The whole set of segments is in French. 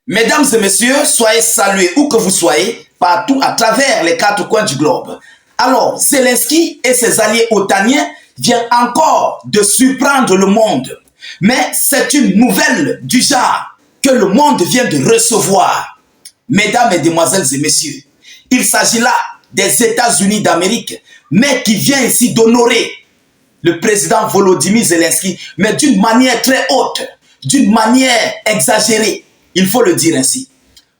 Mesdames et messieurs, soyez salués où que vous soyez, partout à travers les quatre coins du globe. Alors, Zelensky et ses alliés otaniens viennent encore de surprendre le monde. Mais c'est une nouvelle du genre que le monde vient de recevoir. Mesdames, Mesdemoiselles et messieurs, il s'agit là des États-Unis d'Amérique, mais qui vient ici d'honorer le président Volodymyr Zelensky, mais d'une manière très haute, d'une manière exagérée. Il faut le dire ainsi.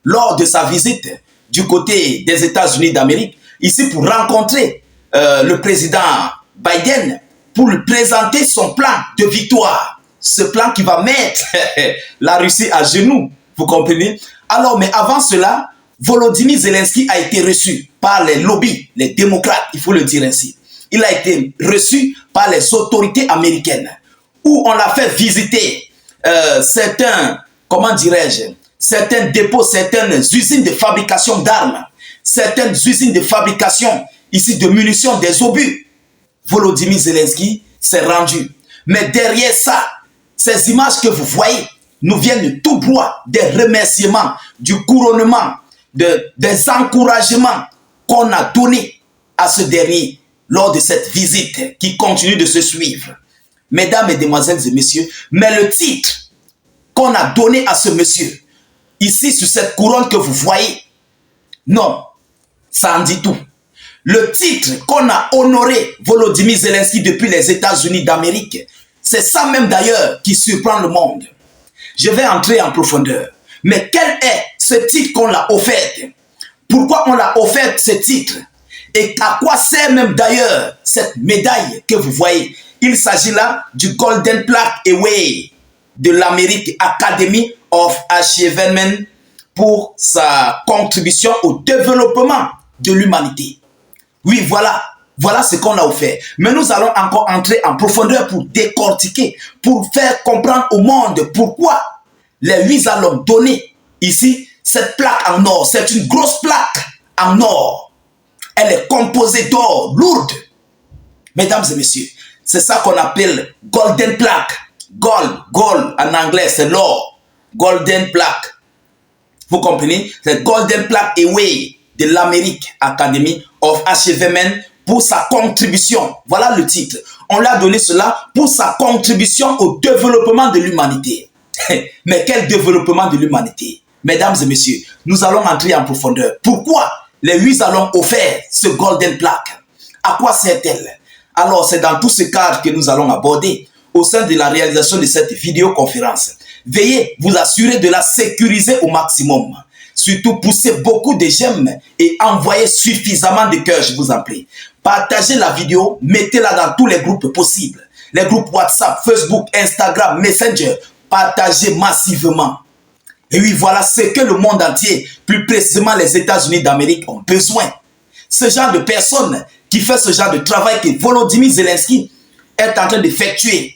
Lors de sa visite du côté des États-Unis d'Amérique, ici pour rencontrer le président Biden, pour lui présenter son plan de victoire. Ce plan qui va mettre la Russie à genoux, vous comprenez? Alors, mais avant cela, Volodymyr Zelensky a été reçu par les lobbies, les démocrates, il faut le dire ainsi. Il a été reçu par les autorités américaines, où on l'a fait visiter certains, comment dirais-je, certains dépôts, certaines usines de fabrication d'armes, certaines usines de fabrication ici de munitions, des obus. Volodymyr Zelensky s'est rendu. Mais derrière ça, ces images que vous voyez nous viennent tout droit des remerciements, du couronnement, des encouragements qu'on a donnés à ce dernier lors de cette visite qui continue de se suivre. Mesdames, Mesdemoiselles et messieurs, mais le titre qu'on a donné à ce monsieur, ici sur cette couronne que vous voyez, non, ça en dit tout. Le titre qu'on a honoré Volodymyr Zelensky depuis les États-Unis d'Amérique, c'est ça même d'ailleurs qui surprend le monde. Je vais entrer en profondeur. Mais quel est ce titre qu'on l'a offert? Pourquoi on l'a offert ce titre? Et à quoi sert même d'ailleurs cette médaille que vous voyez? Il s'agit là du Golden Plaque Away de l'American Academy of Achievement pour sa contribution au développement de l'humanité. Oui, voilà ce qu'on a offert. Mais nous allons encore entrer en profondeur pour décortiquer, pour faire comprendre au monde pourquoi les 8 allons donner ici cette plaque en or. C'est une grosse plaque en or. Elle est composée d'or lourde. Mesdames et messieurs, c'est ça qu'on appelle Golden Plaque. Gold en anglais, c'est l'or. Golden Plaque. Vous comprenez? C'est Golden Plaque Away de l'American Academy of Achievement pour sa contribution. Voilà le titre. On l'a donné cela pour sa contribution au développement de l'humanité. Mais quel développement de l'humanité? Mesdames et messieurs, nous allons entrer en profondeur. Pourquoi les 8 allons offert ce Golden Plaque? À quoi sert-elle? Alors, c'est dans tout ce cadre que nous allons aborder au sein de la réalisation de cette vidéoconférence. Veuillez vous assurer de la sécuriser au maximum. Surtout, poussez beaucoup de j'aime et envoyez suffisamment de cœur, je vous en prie. Partagez la vidéo, mettez-la dans tous les groupes possibles. Les groupes WhatsApp, Facebook, Instagram, Messenger. Partagez massivement. Et oui, voilà ce que le monde entier, plus précisément les États-Unis d'Amérique, ont besoin. Ce genre de personne qui fait ce genre de travail que Volodymyr Zelensky est en train d'effectuer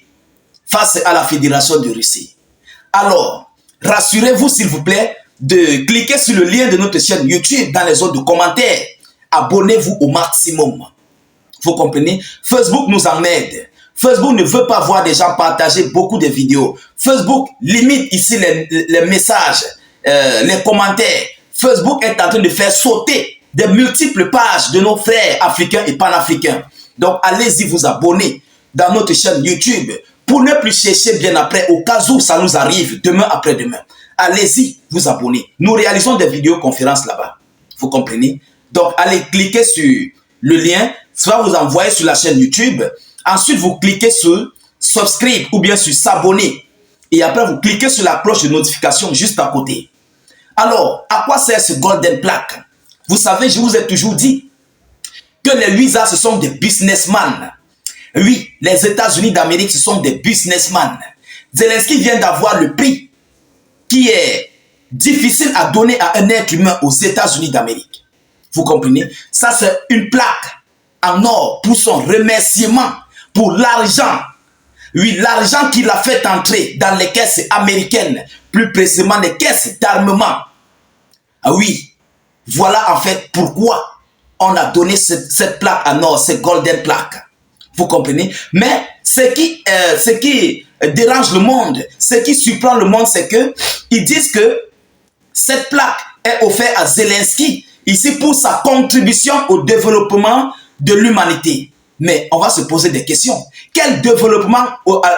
face à la Fédération de Russie. Alors, rassurez-vous s'il vous plaît de cliquer sur le lien de notre chaîne YouTube dans les zones de commentaires. Abonnez-vous au maximum. Vous comprenez? Facebook nous en aide. Facebook ne veut pas voir des gens partager beaucoup de vidéos. Facebook limite ici les messages, les commentaires. Facebook est en train de faire sauter des multiples pages de nos frères africains et panafricains. Donc, allez-y vous abonner dans notre chaîne YouTube pour ne plus chercher bien après au cas où ça nous arrive demain après-demain. Allez-y vous abonner. Nous réalisons des vidéoconférences là-bas. Vous comprenez? Donc, allez cliquer sur le lien. Ça va vous envoyer sur la chaîne YouTube. Ensuite, vous cliquez sur subscribe ou bien sur s'abonner. Et après, vous cliquez sur la cloche de notification juste à côté. Alors, à quoi sert ce Golden Plaque? Vous savez, je vous ai toujours dit que les Luisa, ce sont des businessmen. Oui, les États-Unis d'Amérique, ce sont des businessmen. Zelensky vient d'avoir le prix qui est difficile à donner à un être humain aux États-Unis d'Amérique. Vous comprenez? Ça, c'est une plaque en or pour son remerciement, pour l'argent. Oui, l'argent qu'il a fait entrer dans les caisses américaines, plus précisément les caisses d'armement. Ah oui, voilà en fait pourquoi on a donné cette plaque en or, cette Golden Plaque. Vous comprenez? Mais ce qui dérange le monde, ce qui surprend le monde, c'est que ils disent que Cette plaque est offerte à Zelensky ici pour sa contribution au développement de l'humanité. Mais on va se poser des questions. Quel développement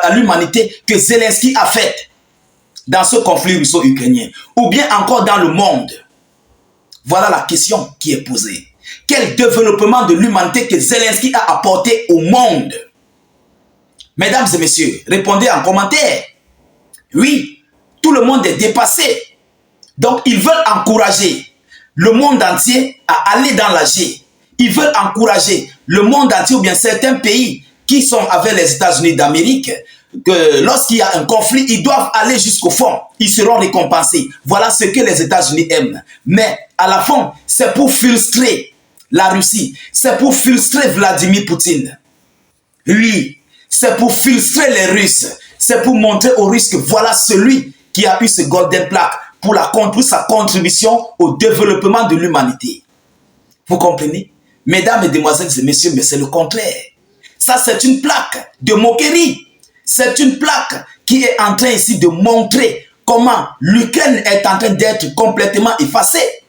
à l'humanité que Zelensky a fait dans ce conflit russo-ukrainien? Ou bien encore dans le monde? Voilà la question qui est posée. Quel développement de l'humanité que Zelensky a apporté au monde? Mesdames et messieurs, répondez en commentaire. Oui, tout le monde est dépassé. Donc, ils veulent encourager le monde entier à aller dans la G. Ils veulent encourager le monde entier ou bien certains pays qui sont avec les États-Unis d'Amérique que lorsqu'il y a un conflit, ils doivent aller jusqu'au fond. Ils seront récompensés. Voilà ce que les États-Unis aiment. Mais à la fin, c'est pour frustrer la Russie. C'est pour frustrer Vladimir Poutine. Oui, c'est pour frustrer les Russes. C'est pour montrer aux Russes que voilà celui qui a eu ce golden plaque pour sa contribution au développement de l'humanité. Vous comprenez? Mesdames, Mesdemoiselles et Messieurs, mais c'est le contraire. Ça, c'est une plaque de moquerie. C'est une plaque qui est en train ici de montrer comment l'Ukraine est en train d'être complètement effacée.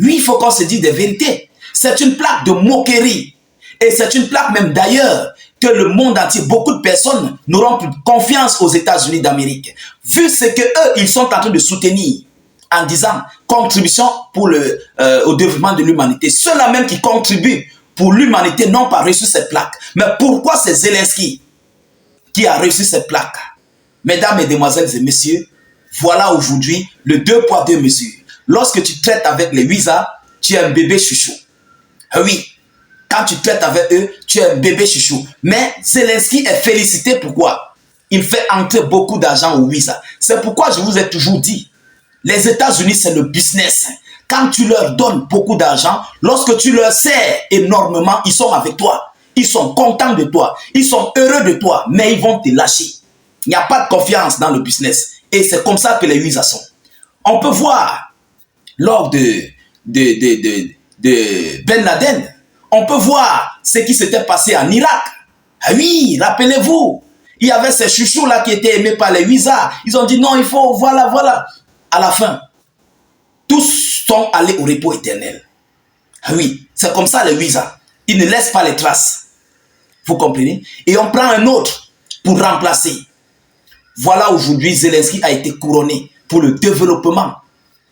Oui, il faut qu'on se dise des vérités. C'est une plaque de moquerie. Et c'est une plaque même d'ailleurs que le monde entier, beaucoup de personnes n'auront plus confiance aux États-Unis d'Amérique. Vu ce que eux, ils sont en train de soutenir en disant contribution pour au développement de l'humanité. Ceux-là même qui contribuent pour l'humanité n'ont pas reçu cette plaque. Mais pourquoi c'est Zelensky qui a reçu cette plaque? Mesdames, Mesdemoiselles et Messieurs, voilà aujourd'hui le 2 poids 2 mesures. Lorsque tu traites avec les Ouïzas, tu es un bébé chouchou. Oui, quand tu traites avec eux, tu es un bébé chouchou. Mais Zelensky est félicité. Pourquoi? Il fait entrer beaucoup d'argent aux Ouïzas. C'est pourquoi je vous ai toujours dit, les États-Unis, c'est le business. Quand tu leur donnes beaucoup d'argent, lorsque tu leur sers énormément, ils sont avec toi. Ils sont contents de toi. Ils sont heureux de toi. Mais ils vont te lâcher. Il n'y a pas de confiance dans le business. Et c'est comme ça que les Ouïzas sont. On peut voir, lors de Ben Laden, on peut voir ce qui s'était passé en Irak. Ah oui, rappelez-vous, il y avait ces chouchous-là qui étaient aimés par les Ouïzas. Ils ont dit non, il faut, voilà. À la fin, tous sont allés au repos éternel. Ah oui, c'est comme ça les Ouïzas. Ils ne laissent pas les traces. Vous comprenez? Et on prend un autre pour remplacer. Voilà aujourd'hui, Zelensky a été couronné pour le développement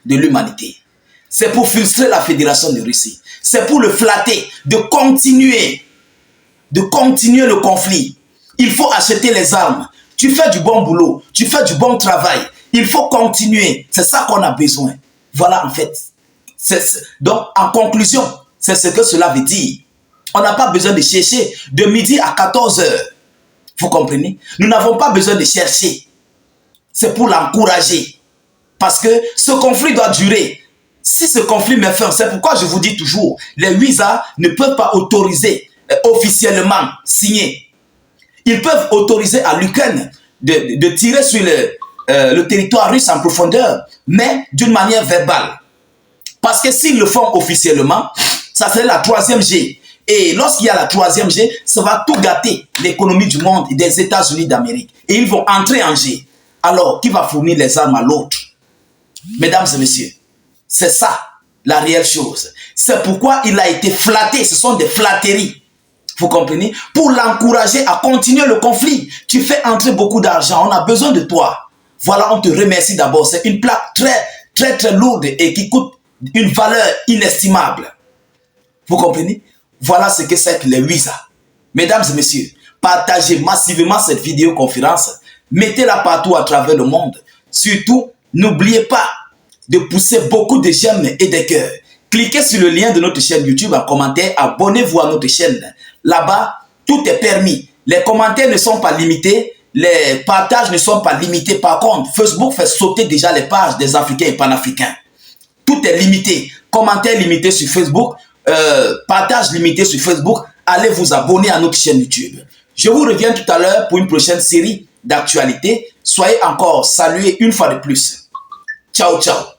de l'humanité. C'est pour frustrer la Fédération de Russie. C'est pour le flatter, de continuer le conflit. Il faut acheter les armes. Tu fais du bon boulot, tu fais du bon travail. Il faut continuer. C'est ça qu'on a besoin. Voilà en fait. Donc en conclusion, c'est ce que cela veut dire. On n'a pas besoin de chercher de midi à 14 h. Vous comprenez? Nous n'avons pas besoin de chercher. C'est pour l'encourager. Parce que ce conflit doit durer. Si ce conflit met fin, c'est pourquoi je vous dis toujours, les Ouïzas ne peuvent pas autoriser officiellement, signer. Ils peuvent autoriser à l'Ukraine de tirer sur le territoire russe en profondeur, mais d'une manière verbale. Parce que s'ils le font officiellement, ça serait la 3e G. Et lorsqu'il y a la 3e G, ça va tout gâter l'économie du monde et des États-Unis d'Amérique. Et ils vont entrer en G. Alors, qui va fournir les armes à l'autre? Mesdames et messieurs, c'est ça la réelle chose. C'est pourquoi il a été flatté. Ce sont des flatteries. Vous comprenez? Pour l'encourager à continuer le conflit. Tu fais entrer beaucoup d'argent. On a besoin de toi. Voilà, on te remercie d'abord. C'est une plaque très lourde et qui coûte une valeur inestimable. Vous comprenez? Voilà ce que c'est que les Ouïzas. Mesdames et messieurs, partagez massivement cette vidéoconférence. Mettez-la partout à travers le monde. Surtout, n'oubliez pas de pousser beaucoup de j'aime et de cœurs. Cliquez sur le lien de notre chaîne YouTube en commentaire. Abonnez-vous à notre chaîne. Là-bas, tout est permis. Les commentaires ne sont pas limités. Les partages ne sont pas limités. Par contre, Facebook fait sauter déjà les pages des Africains et Panafricains. Tout est limité. Commentaires limités sur Facebook. Partage limité sur Facebook. Allez vous abonner à notre chaîne YouTube. Je vous reviens tout à l'heure pour une prochaine série d'actualités. Soyez encore salués une fois de plus. Ciao, ciao.